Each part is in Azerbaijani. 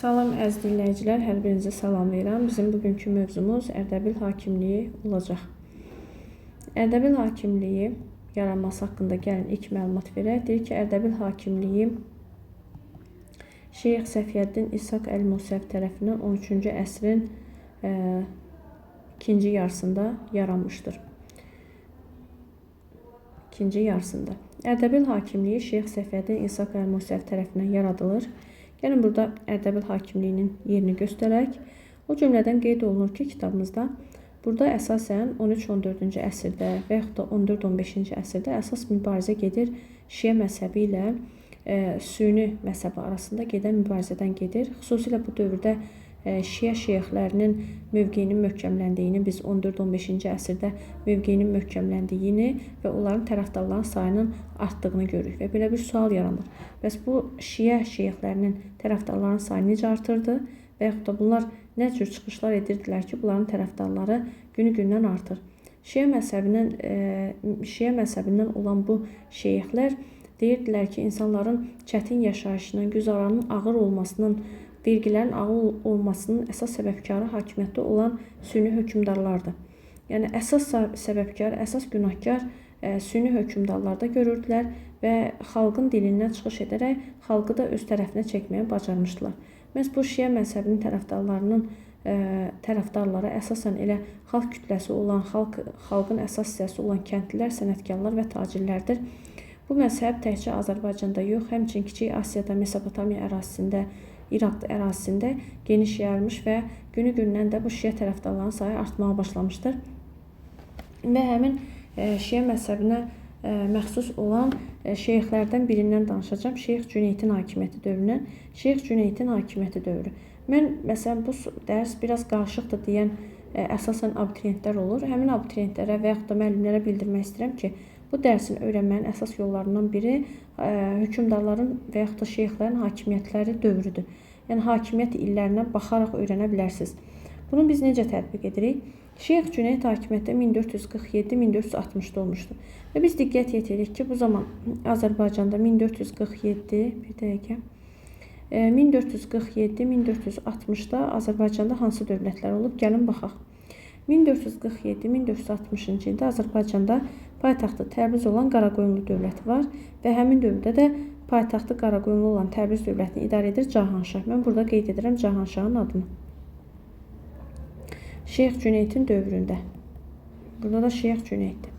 Salam əziz dinləyicilər, hər birinizi salamlayıram. Bizim bugünkü mövzumuz Ərdəbil hakimliyi olacaq. Ərdəbil hakimliyi yaranması haqqında gəlin ilk məlumat verək. Deyir ki, Ərdəbil hakimliyi Şeyx Səfiyyəddin İshaq Əl-Musəv tərəfindən 13-cü əsrin ikinci yarısında yaranmışdır. Ərdəbil hakimliyi Şeyx Səfiyyəddin İshaq Əl-Musəv tərəfindən yaradılır. Gəlin burada Ərdəbil hakimliyinin yerini göstərək. O cümlədən qeyd olunur ki, kitabımızda burada əsasən 13-14-cü əsrdə və yaxud da 14-15-ci əsrdə əsas mübarizə gedir Şiə məzhəbi ilə Sünni məzhəbi arasında gedən mübarizədən gedir. Xüsusilə bu dövrdə Şiə şeyxlərinin mövqeyinin möhkəmləndiyini, biz 14-15-ci əsrdə mövqeyinin möhkəmləndiyini və onların tərəfdarların sayının artdığını görürük və belə bir sual yaranır. Bəs bu Şiə şeyxlərinin tərəfdarların sayı necə artırdı və yaxud da bunlar nə cür çıxışlar edirdilər ki, bunların tərəfdarları günü-gündən artır? Şiə məzhəbindən olan bu şeyxlər deyirdilər ki, insanların çətin yaşayışının, güzaranın ağır olmasının, vergilərin ağır olmasının əsas səbəbkarı hakimiyyətdə olan Sünni hökmdarlardır. Yəni əsas səbəbkar, əsas günahkar Sünni hökmdarlarda görürdülər və xalqın dilindən çıxış edərək xalqı da öz tərəfinə çəkməyə bacarmışdılar. Məhz bu Şiə məzhəbinin tərəfdarları əsasən elə xalq kütləsi olan, xalqın əsas hissəsi olan kəndlilər, sənətkarlar və tacirlərdir. Bu məzhəb təkcə Azərbaycanda yox, həmçinin Kiçik Asiyada, Mesopotamiya ərazisində, İraq ərazisində geniş yayılmış və günü-gündən də bu Şiə tərəfdarların sayı artmağa başlamışdır. Və həmin Şiə məzhəbinə məxsus olan şeyxlərdən birindən danışacağım. Şeyx Cüneydin hakimiyyəti dövründən. Şeyx Cüneydin hakimiyyəti dövrü. Mən məsələn bu dərs biraz qarışıqdır deyən əsasən abituriyentlər olur. Həmin abituriyentlərə və yaxud da müəllimlərə bildirmək istəyirəm ki, bu dərsin öyrənmənin əsas yollarından biri hökmdarların və yaxud da şeyxlərin hakimiyyətləri dövrüdür. Yəni hakimiyyət illərinə baxaraq öyrənə bilərsiniz. Bunu biz necə tətbiq edirik? Şeyx Cüneyd hakimiyyətdə 1447-1460-da olmuşdur. Və biz diqqət yetiririk ki, bu zaman Azərbaycanda 1447-1460-da Azərbaycanda hansı dövlətlər olub? Gəlin baxaq. 1447-1460-cı ildə Azərbaycanda paytaxtı Təbriz olan Qaraqoyunlu dövləti var və həmin dövrdə də paytaxtı Qaraqoyunlu olan Təbriz dövlətini idarə edir Cahanşah. Mən burada qeyd edirəm Cahanşahın adını. Şeyx Cüneydin dövründə. Burada da Şeyx Cüneyddir.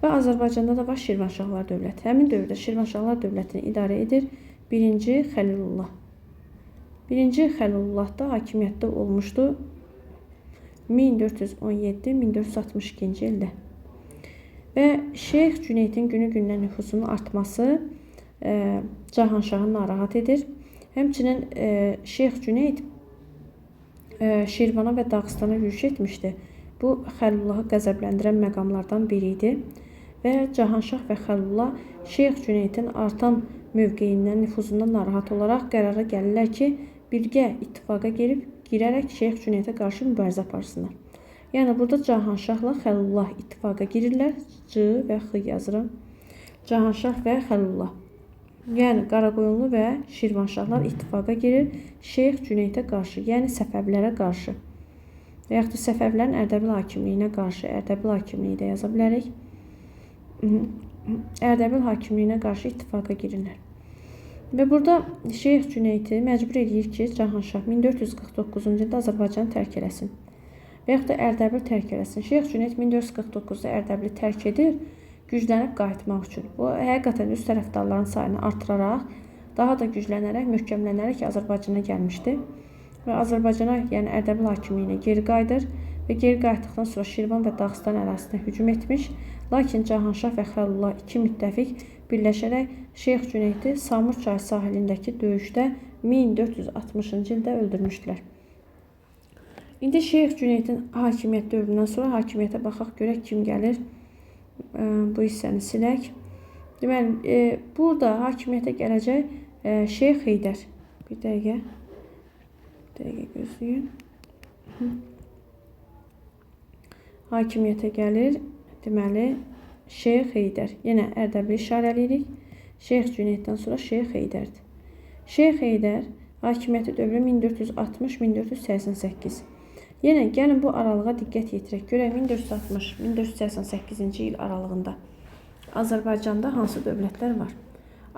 Və Azərbaycanda da var Şirvanşahlar dövləti. Həmin dövrdə Şirvanşahlar dövlətini idarə edir 1-ci Xəlilullah. 1-ci Xəlilullah da hakimiyyətdə olmuşdu 1417-1462-ci ildə. Və Şeyx Cüneydin günü-gündən nüfusunun artması Cahanşahı narahat edir. Həmçinin Şeyx Cüneyd Şirvana və Dağıstana yürüş etmişdi. Bu Xəlilullahı qəzəbləndirən məqamlardan biri idi. Və Cahanşah və Xəlilullah Şeyx Cüneydin artan mövqeyindən, nüfuzundan narahat olaraq qərara gəlirlər ki, birgə ittifaqa girərək Şeyx Cüneydə qarşı mübarizə aparsınlar. Yəni burada Cahanşahla Xəlilullah ittifaqa girirlər. C və X yazıram. Cahanşah və Xəlilullah. Yəni Qaraqoyunlu və Şirvanşahlar ittifaqa girir Şeyx Cüneydə qarşı, yəni Səfəvilərə qarşı. Və yaxud da Səfəvilərin Ərdəbil hakimliyinə qarşı, Ərdəbil hakimliyi də yaza bilərik. Ərdəbil hakimliyinə qarşı ittifaqa girirlər. Və burada Şeyx Cüneydi məcbur edir ki, Cahanşah 1449-cu ildə Azərbaycanı tərk eləsin. Və yaxud da Ərdəbil tərk eləsin. Şeyx Cüneyd 1449-da Ərdəbili tərk edir, güclənib qayıtmaq üçün. Bu, həqiqətən öz tərəfdarların sayını artıraraq, daha da güclənərək, möhkəmlənərək Azərbaycana gəlmişdi. Və Azərbaycana, yəni Ərdəbil hakimliyinə geri qayıdır və geri qayıtdıqdan sonra Şirvan və Dağıstan ərazisinə hücum etmiş. Lakin Cahanşah və Xəlilullah iki müttəfiq birləşərək Şeyx Cüneydi Samur çayı sahilindəki döyüşdə 1460-cı ildə öldürmüşdülər. İndi Şeyx Cüneydin hakimiyyət dövründən sonra hakimiyyətə baxaq, görək kim gəlir. Bu hissəni silək. Deməli, burada hakimiyyətə gələcək Şeyx Heydər. Bir dəqiqə gözləyin. Hakimiyyətə gəlir. Deməli, Şeyx Heydər. Yenə Ərdəbili işarələyirik. Şeyx Cüneyddən sonra Şeyx Heydərdir. Şeyx Heydər Hakimiyyəti dövrü 1460-1488. Yenə gəlin bu aralığa diqqət yetirək. Görək 1460-1488-ci il aralığında Azərbaycanda hansı dövlətlər var?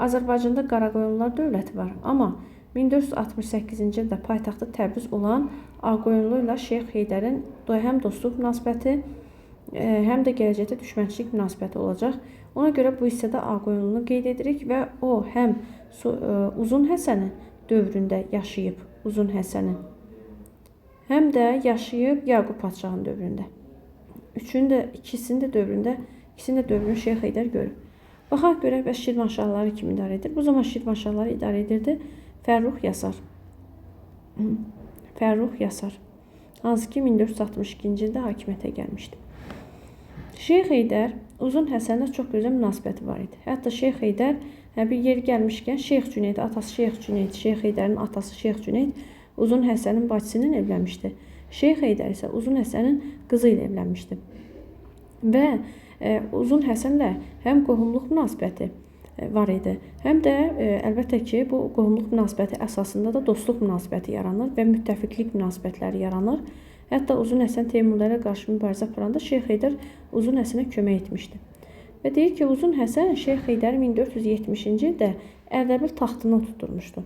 Azərbaycanda Qaraqoyunlular dövləti var. Amma 1468-ci ildə paytaxtı Təbriz olan Ağqoyunlu ilə Şeyx Heydərin həm dostluq münasibəti, həm də gələcəkdə düşmənçilik münasibəti olacaq. Ona görə bu hissədə Ağqoyunlunu qeyd edirik və o həm Uzun Həsənin dövründə yaşayıb, Uzun Həsənin, həm də yaşayıb Yaqub Padşahın dövründə. İkisinin də dövrünü Şeyx Heydər görüb. Baxaq görək, bəs Şirvanşahları kim idarə edir? Bu zaman Şirvanşahları idarə edirdi Fərrux Yasar. Hansı ki 1462-ci ildə hakimiyyətə gəlmişdi. Şeyx Heydər Uzun Həsənlə çox gözəl münasibəti var idi. Hətta Şeyx Heydər bir yer gəlmişkən Şeyx Cüneyd, atası Şeyx Cüneyd, Şeyx Heydərin atası Şeyx Cüneyd Uzun Həsənin bacısının evlənmişdi. Şeyx Heydər isə Uzun Həsənin qızı ilə evlənmişdi. Və Uzun Həsənlə həm qohumluq münasibəti var idi, həm də əlbəttə ki, bu qohumluq münasibəti əsasında da dostluq münasibəti yaranır və müttəfiqlik münasibətləri yaranır. Hətta Uzun Həsən Teymurilərə qarşı mübarizə aparanda Şeyx Heydər Uzun Həsənə kömək etmişdi. Və deyir ki, Uzun Həsən Şeyx Heydəri 1470-ci ildə Ərdəbil taxtını tutturmuşdu.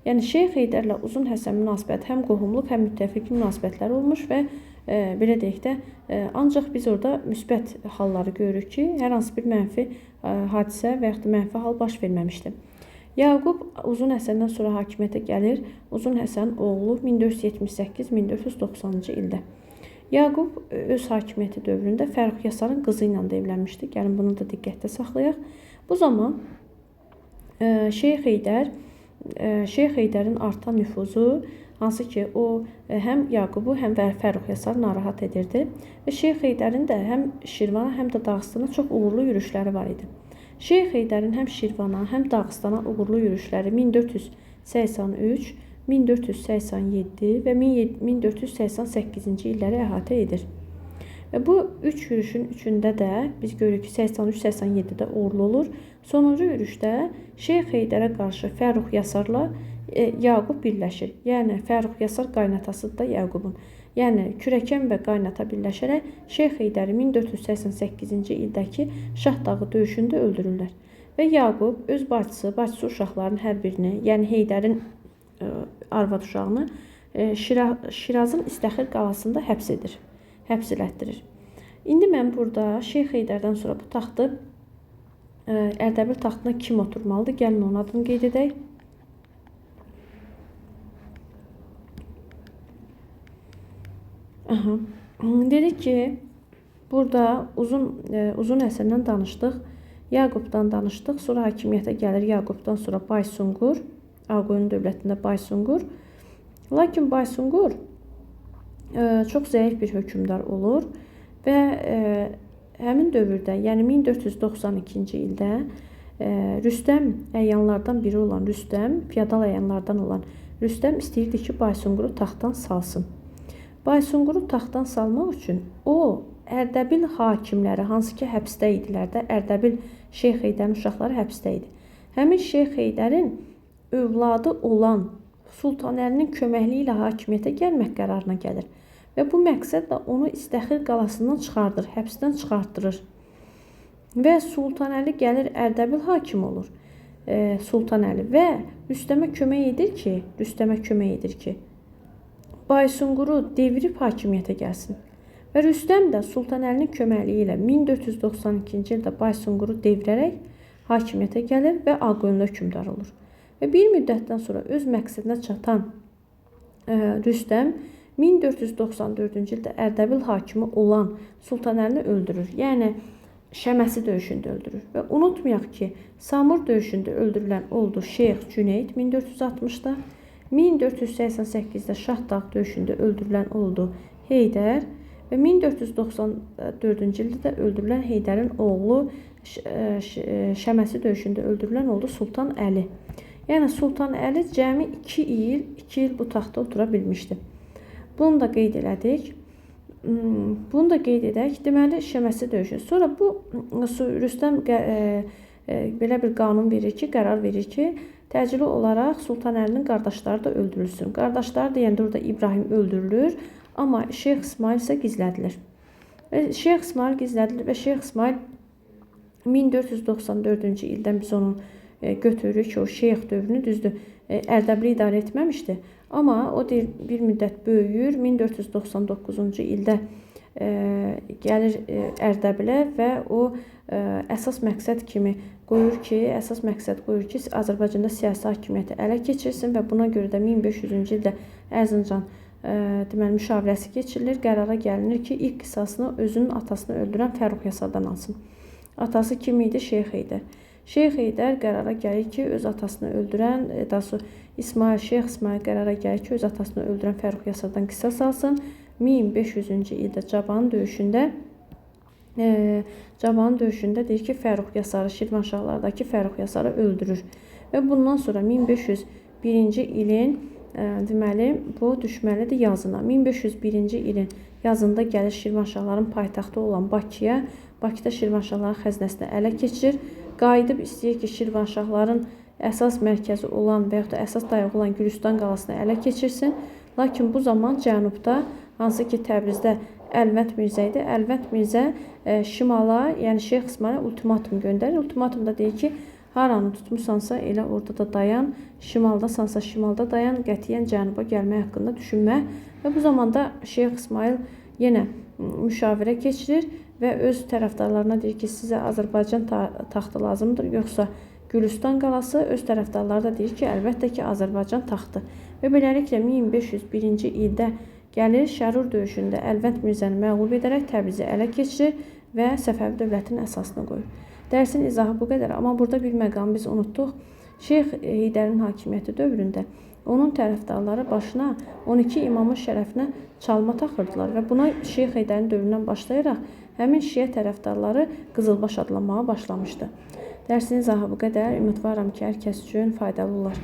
Yəni Şeyx Heydərlə Uzun Həsən münasibəti həm qohumluq, həm müttəfiqlik münasibətləri olmuş və belə deyək də, ancaq biz orada müsbət halları görürük ki, hər hansı bir mənfi hadisə və yaxud da mənfi hal baş verməmişdi. Yaqub Uzun Həsəndən sonra hakimiyyətə gəlir. Uzun Həsənin oğlu 1478-1490-cı ildə. Yaqub öz hakimiyyəti dövründə Fərrux Yasarın qızı ilə də evlənmişdi. Gəlin bunu da diqqətdə saxlayaq. Bu zaman Şeyx Heydərin artan nüfuzu, hansı ki o həm Yaqubu, həm də Fərrux Yasarı narahat edirdi və Şeyx Heydərin də həm Şirvana, həm də Dağıstana çox uğurlu yürüşləri var idi. Şeyx Heydərin həm Şirvana, həm Dağıstana uğurlu yürüşləri 1483, 1487 və 1488-ci illəri əhatə edir. Və bu üç yürüşün üçündə də biz görürük ki, 83-87-də uğurlu olur. Sonuncu yürüşdə Şeyx Heydərə qarşı Fərrux Yasarla Yaqub birləşir. Yəni Fərrux Yasar qaynatasıdır da Yaqubun. Yəni kürəkən və qaynata birləşərək Şeyx Heydəri 1488-ci ildəki Şahdağı döyüşündə öldürürlər. Və Yaqub öz bacısı uşaqlarının hər birini, yəni Heydərin arvad uşağını Şirazın İstəxir qalasında həbs elətdirir. İndi mən burada Şeyx Heydərdən sonra bu taxtı, Ərdəbil taxtına kim oturmalıdır? Gəlin onun adını qeyd edək. Dedik ki, burada Uzun Həsəndən danışdıq, Yaqubdan danışdıq, sonra hakimiyyətə gəlir Yaqubdan sonra Baysunqur, Ağqoyun dövlətində Baysunqur. Lakin Baysunqur çox zəif bir hökmdar olur və həmin dövrdə, yəni 1492-ci ildə Rüstəm əyanlardan biri olan Rüstəm, feodal əyanlardan olan Rüstəm istəyirdi ki, Baysunquru taxtdan salsın. Baysunquru taxtdan salmaq üçün o Ərdəbil hakimləri, hansı ki həbsdə idilər də, Ərdəbil Şeyx Heydərin uşaqları həbsdə idi. Həmin Şeyx Heydərin övladı olan Sultanəlinin köməkliyi ilə hakimiyyətə gəlmək qərarına gəlir. Və bu məqsədlə onu İstəxir qalasından çıxardır, həbsdən çıxartdırır. Və Sultanəli gəlir Ərdəbil hakim olur. Sultanəli və Rüstəmə kömək edir ki, Baysunquru devirib hakimiyyətə gəlsin. Və Rüstəm də Sultanəlinin köməkliyi ilə 1492-ci ildə Baysunquru devirərək hakimiyyətə gəlir və Ağqoyunlu hökmdar olur. Və bir müddətdən sonra öz məqsədinə çatan Rüstəm 1494-cü ildə Ərdəbil hakimi olan Sultanəlini öldürür. Yəni Şəməsi döyüşündə öldürür. Və unutmayaq ki, Samur döyüşündə öldürülən oldu Şeyx Cüneyd 1460-da, 1488-də Şahdağ döyüşündə öldürülən oldu Heydər və 1494-cü ildə də öldürülən Heydərin oğlu Şəməsi döyüşündə öldürülən oldu Sultan Əli. Yəni Sultan Əli cəmi 2 il bu taxta otura bilmişdi. Bunu da qeyd elədik. Deməli Şəməsi döyüşü. Sonra bu Rüstəm belə bir qanun verir ki, qərar verir ki, təcili olaraq Sultan Əlinin qardaşları da öldürülsün. Qardaşları deyəndə orada İbrahim öldürülür, amma Şeyx İsmail isə gizlədilir. Şeyx İsmail gizlədilir və Şeyx İsmail 1494-cü ildən biz onu götürürük ki, o şeyx dövrünü düzdür. Ərdəbili idarə etməmişdi. Amma o bir müddət böyüyür. 1499-cu ildə gəlir Ərdəbilə və o əsas məqsəd qoyur ki, Azərbaycanda siyasi hakimiyyəti ələ keçirsin və buna görə də 1500-cü ildə Ərzincan müşavirəsi keçirilir. Qərara gəlinir ki, ilk qisasını özünün atasını öldürən Fərrux Yasardan alsın. Atası kim idi? Şeyx Heydər. Şeyx Heydər qərara gəlir ki, öz atasını öldürən, Şeyx İsmail qərara gəlir ki, öz atasını öldürən Fərrux Yasardan qisas alsın. 1500-cü ildə Caban döyüşündə deyir ki, Fərrux Yasarı, Şirvanşahlardakı Fərrux Yasarı öldürür. Və bundan sonra 1501-ci ilin deməli, bu düşməlidir yazına. 1501-ci ilin yazında gəlir Şirvanşahların paytaxtı olan Bakıya. Bakıda Şirvanşahların xəzinəsini ələ keçirir. Qayıdıb istəyir ki, Şirvanşahların əsas mərkəzi olan və yaxud da əsas dayağı olan Gülüstan qalasını ələ keçirsin. Lakin bu zaman cənubda, hansı ki Təbrizdə Əlvənd Mirzə idi. Əlvənd Mirzə şimala, yəni Şeyx İsmailə ultimatum göndərir. Ultimatumda deyir ki, haranı tutmusansa elə orada da dayan, şimaldasansa şimalda dayan, qətiyyən cənuba gəlmək haqqında düşünmə. Və bu zamanda Şeyx İsmail yenə müşavirə keçirir və öz tərəfdarlarına deyir ki, sizə Azərbaycan taxtı lazımdır, yoxsa Gülüstan qalası. Öz tərəfdarları da deyir ki, əlbəttə ki, Azərbaycan taxtı. Və beləliklə 1501-ci ildə gəlir Şərur döyüşündə Əlvənd Mirzəni məğlub edərək Təbrizi ələ keçirir və Səfəvi dövlətinin əsasını qoyur. Dərsin izahı bu qədər, amma burada bir məqamı biz unutduq. Şeyx Heydərin hakimiyyəti dövründə onun tərəfdarları başına 12 imamın şərəfinə çalma taxırdılar və buna Şeyx Heydərin dövründən başlayaraq həmin şiə tərəfdarları Qızılbaş adlanmağa başlamışdı. Dərsin izahı bu qədər. Ümidvaram ki, hər kəs üçün faydalı olar.